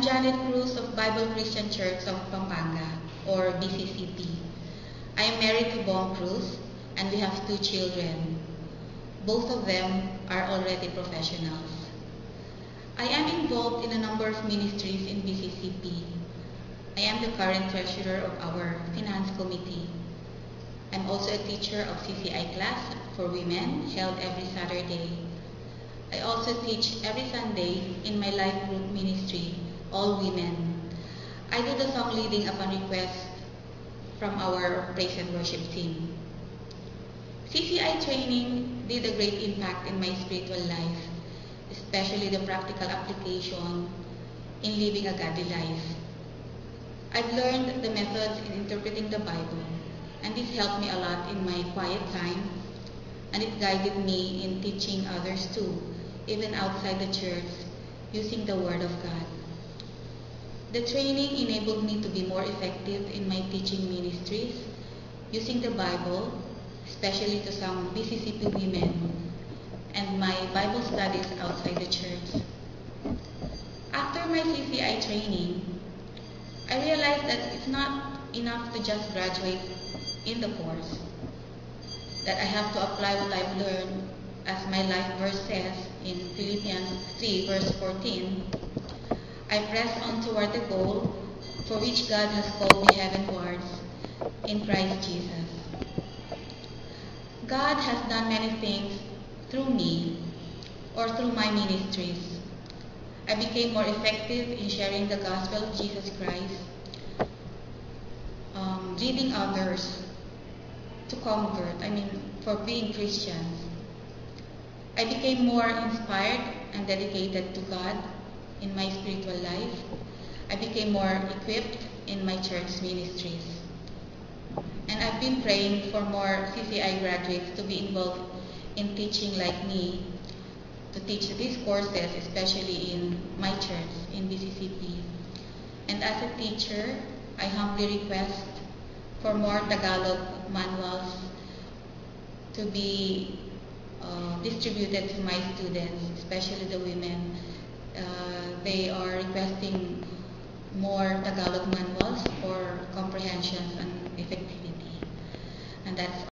I'm Janet Cruz of Bible Christian Church of Pampanga, or BCCP. I am married to Bong Cruz, and we have 2 children. Both of them are already professionals. I am involved in a number of ministries in BCCP. I am the current treasurer of our finance committee. I'm also a teacher of CCI class for women held every Saturday. I also teach every Sunday in my life group ministry, All Women. I do the song leading upon request from our praise and worship team. CCI training did a great impact in my spiritual life, especially the practical application in living a godly life. I've learned the methods in interpreting the Bible, and this helped me a lot in my quiet time, and it guided me in teaching others too, even outside the church, using the Word of God. The training enabled me to be more effective in my teaching ministries, using the Bible, especially to some BCCP women, and my Bible studies outside the church. After my CCI training, I realized that it's not enough to just graduate in the course, that I have to apply what I've learned, as my life verse says in Philippians 3 verse 14, I press on toward the goal for which God has called me heavenwards in Christ Jesus. God has done many things through me or through my ministries. I became more effective in sharing the gospel of Jesus Christ, leading others to convert, for being Christians. I became more inspired and dedicated to God in my spiritual life. I became more equipped in my church ministries. And I've been praying for more CCI graduates to be involved in teaching like me, to teach these courses, especially in my church, in BCCP. And as a teacher, I humbly request for more Tagalog manuals to be distributed to my students, especially the women. They are requesting more Tagalog manuals for comprehension and effectivity. And that's